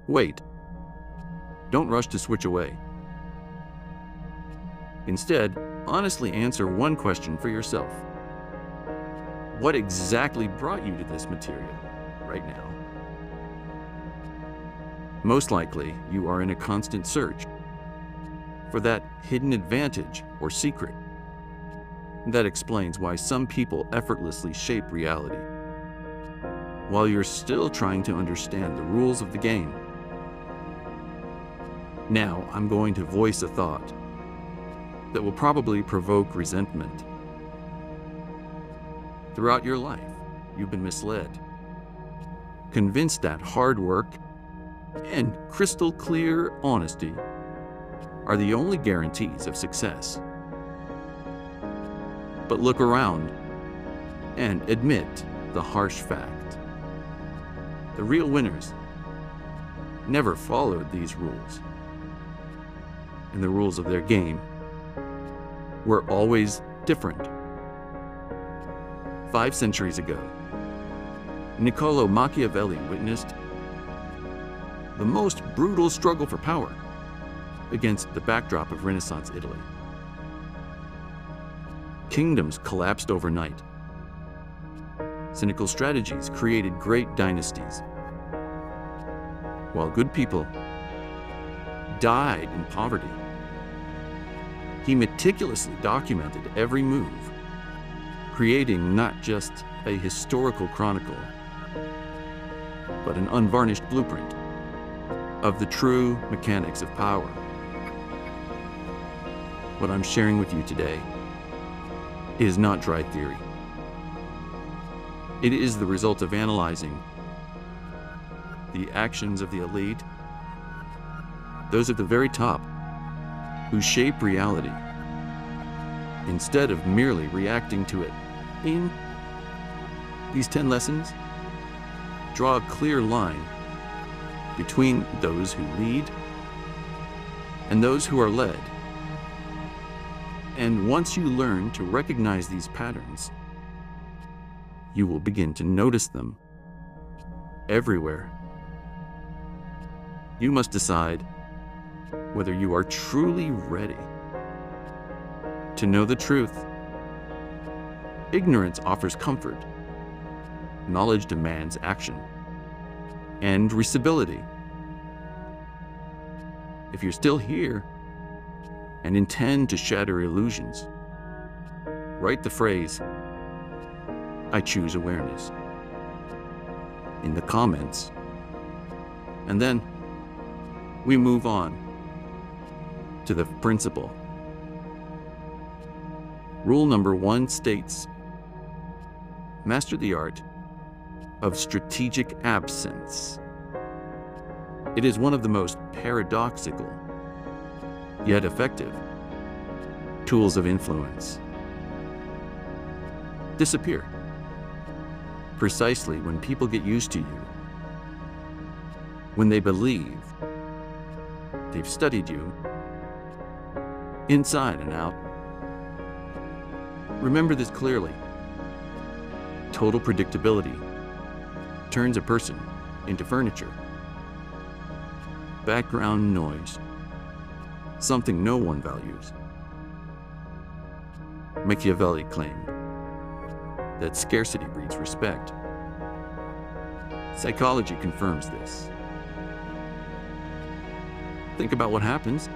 Wait. Don't rush to switch away. Instead, honestly answer one question for yourself. What exactly brought you to this material right now? Most likely, you are in a constant search for that hidden advantage or secret. That explains why some people effortlessly shape reality, while you're still trying to understand the rules of the game. Now, I'm going to voice a thought that will probably provoke resentment. Throughout your life, you've been misled, convinced that hard work and crystal clear honesty are the only guarantees of success. But look around and admit the harsh fact. The real winners never followed these rules, and the rules of their game were always different. 5 centuries ago, Niccolò Machiavelli witnessed the most brutal struggle for power against the backdrop of Renaissance Italy. Kingdoms collapsed overnight. Cynical strategies created great dynasties, while good people died in poverty. He meticulously documented every move, creating not just a historical chronicle, but an unvarnished blueprint of the true mechanics of power. What I'm sharing with you today is not dry theory. It is the result of analyzing the actions of the elite, those at the very top, who shape reality, instead of merely reacting to it. In these 10 lessons, draw a clear line between those who lead and those who are led. And once you learn to recognize these patterns, you will begin to notice them everywhere. You must decide whether you are truly ready to know the truth. Ignorance offers comfort. Knowledge demands action and reachability. If you're still here and intend to shatter illusions, write the phrase, "I choose awareness," in the comments. And then we move on to the principle. Rule number 1 states, master the art of strategic absence. It is one of the most paradoxical, yet effective, tools of influence. Disappear precisely when people get used to you, when they believe they've studied you inside and out. Remember this clearly. Total predictability turns a person into furniture. Background noise, something no one values. Machiavelli claimed that scarcity breeds respect. Psychology confirms this. Think about what happens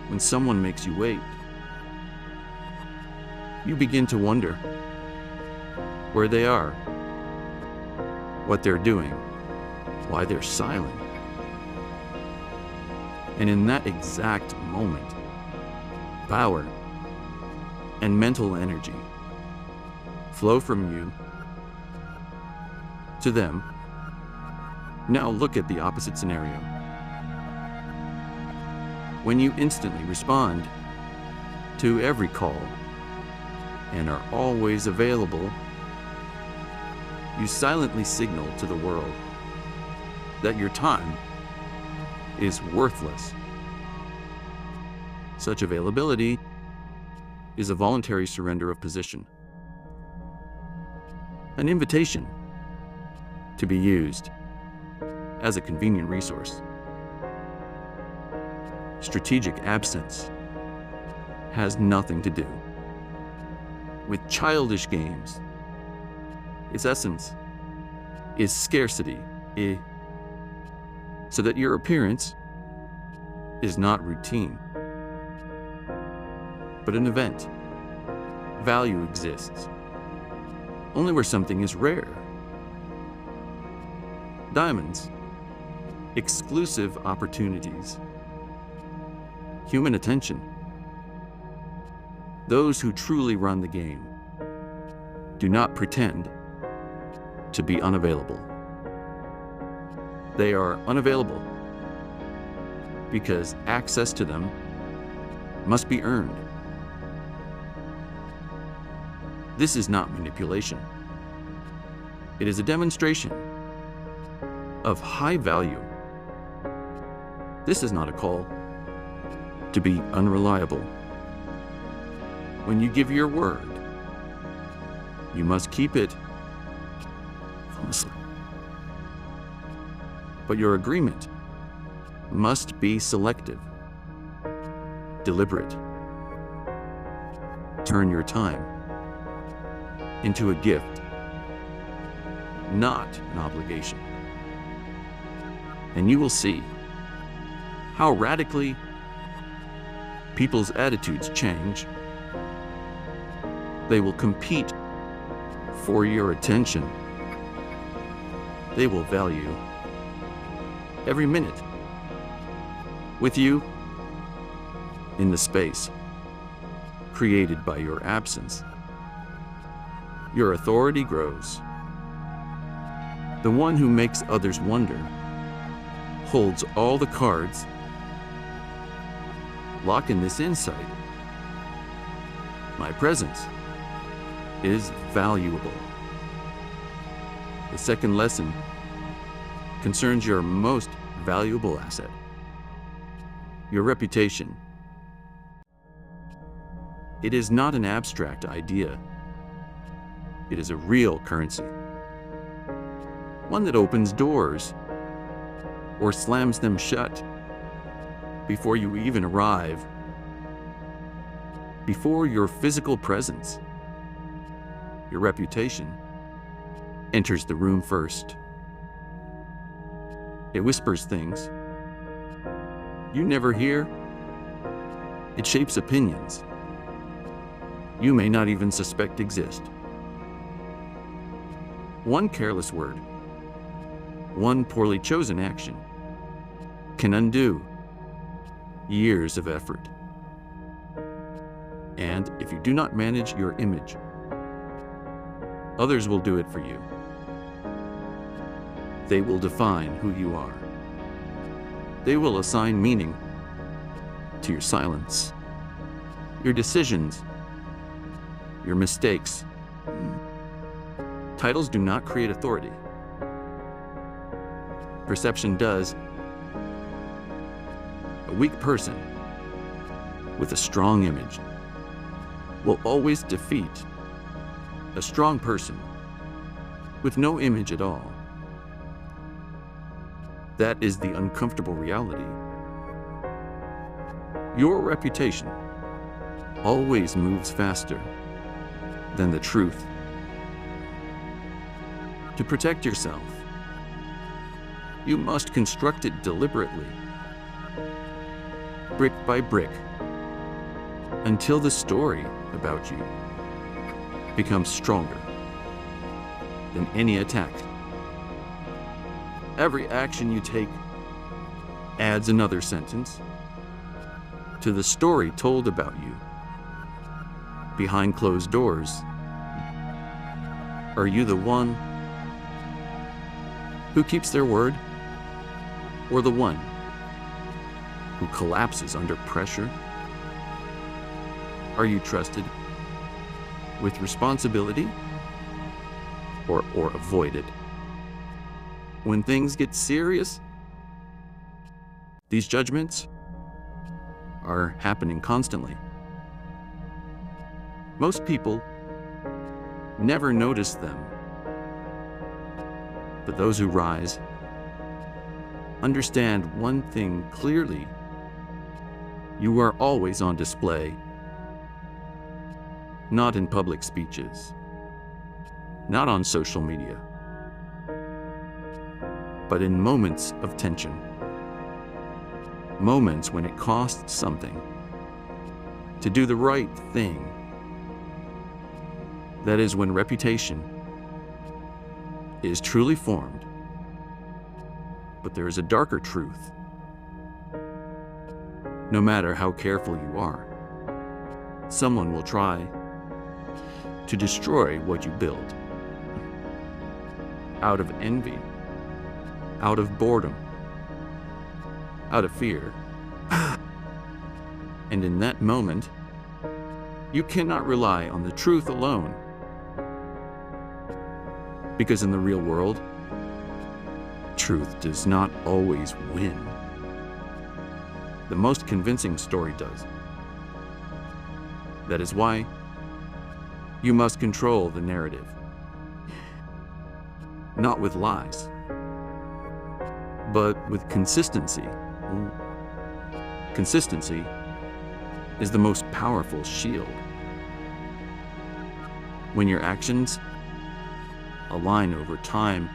when someone makes you wait. You begin to wonder where they are, what they're doing, why they're silent. And in that exact moment, power and mental energy flow from you to them. Now look at the opposite scenario. When you instantly respond to every call and are always available, you silently signal to the world that your time is worthless. Such availability is a voluntary surrender of position, an invitation to be used as a convenient resource. Strategic absence has nothing to do with childish games. Its essence is scarcity, so that your appearance is not routine, but an event. Value exists only where something is rare. Diamonds, exclusive opportunities, human attention. Those who truly run the game do not pretend to be unavailable. They are unavailable because access to them must be earned. This is not manipulation. It is a demonstration of high value. This is not a call to be unreliable. When you give your word, you must keep it famously. But your agreement must be selective, deliberate. Turn your time into a gift, not an obligation. And you will see how radically people's attitudes change. They will compete for your attention. They will value every minute with you in the space created by your absence. Your authority grows. The one who makes others wonder holds all the cards. Lock in this insight. My presence is valuable. The second lesson concerns your most valuable asset, your reputation. It is not an abstract idea. It is a real currency, one that opens doors or slams them shut before you even arrive, before your physical presence. Your reputation enters the room first. It whispers things you never hear. It shapes opinions you may not even suspect exist. One careless word, one poorly chosen action can undo years of effort. And if you do not manage your image, others will do it for you. They will define who you are. They will assign meaning to your silence, your decisions, your mistakes. Titles do not create authority. Perception does. A weak person with a strong image will always defeat a strong person with no image at all. That is the uncomfortable reality. Your reputation always moves faster than the truth. To protect yourself, you must construct it deliberately, brick by brick, until the story about you becomes stronger than any attack. Every action you take adds another sentence to the story told about you. Behind closed doors, are you the one who keeps their word, or the one who collapses under pressure? Are you trusted with responsibility, or avoided? When things get serious, these judgments are happening constantly. Most people never notice them, but those who rise understand one thing clearly: you are always on display. Not in public speeches, not on social media, but in moments of tension. Moments when it costs something to do the right thing. That is when reputation is truly formed. But there is a darker truth. No matter how careful you are, someone will try to destroy what you build. Out of envy, out of boredom, out of fear. And in that moment, you cannot rely on the truth alone. Because in the real world, truth does not always win. The most convincing story does. That is why you must control the narrative. Not with lies, but with consistency. Consistency is the most powerful shield. When your actions align over time,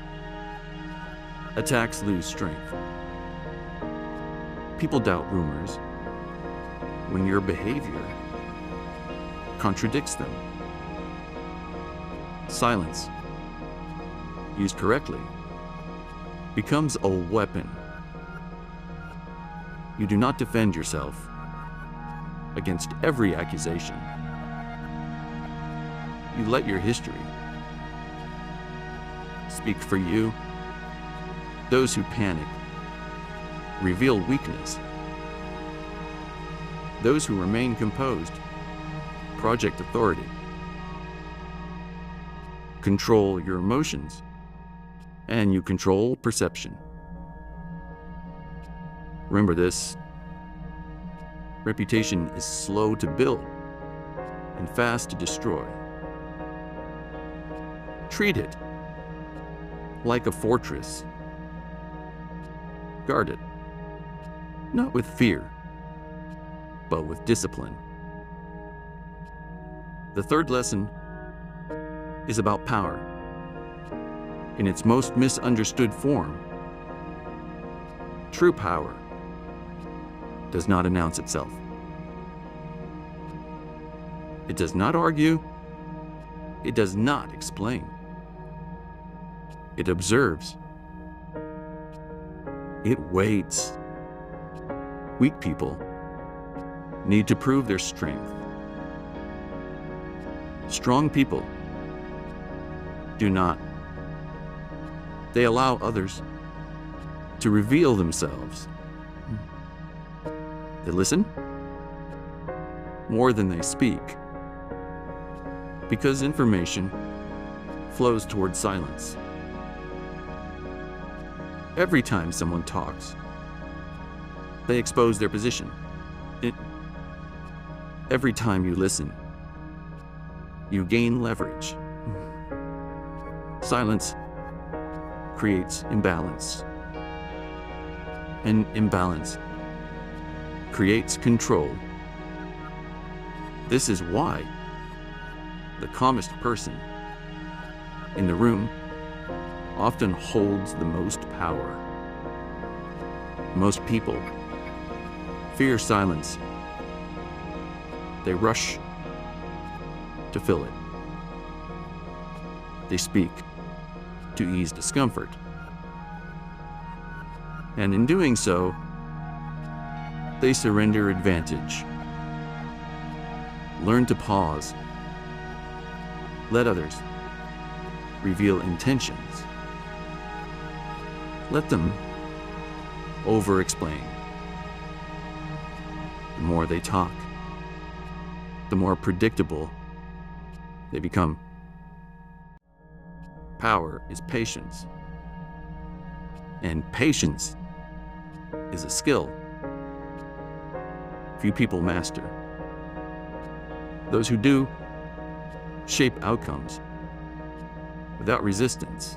attacks lose strength. People doubt rumors when your behavior contradicts them. Silence, used correctly, becomes a weapon. You do not defend yourself against every accusation. You let your history speak for you. Those who panic reveal weakness. Those who remain composed project authority. Control your emotions, and you control perception. Remember this: reputation is slow to build and fast to destroy. Treat it like a fortress. Guard it, not with fear, but with discipline. The third lesson is about power in its most misunderstood form. True power does not announce itself. It does not argue. It does not explain. It observes. It waits. Weak people need to prove their strength. Strong people do not. They allow others to reveal themselves. They listen more than they speak, because information flows toward silence. Every time someone talks, they expose their position. Every time you listen, you gain leverage. Silence creates imbalance, and imbalance creates control. This is why the calmest person in the room often holds the most power. Most people fear silence. They rush to fill it. They speak to ease discomfort. And in doing so, they surrender advantage. Learn to pause. Let others reveal intentions. Let them over-explain. The more they talk, the more predictable they become. Power is patience, and patience is a skill few people master. Those who do shape outcomes without resistance.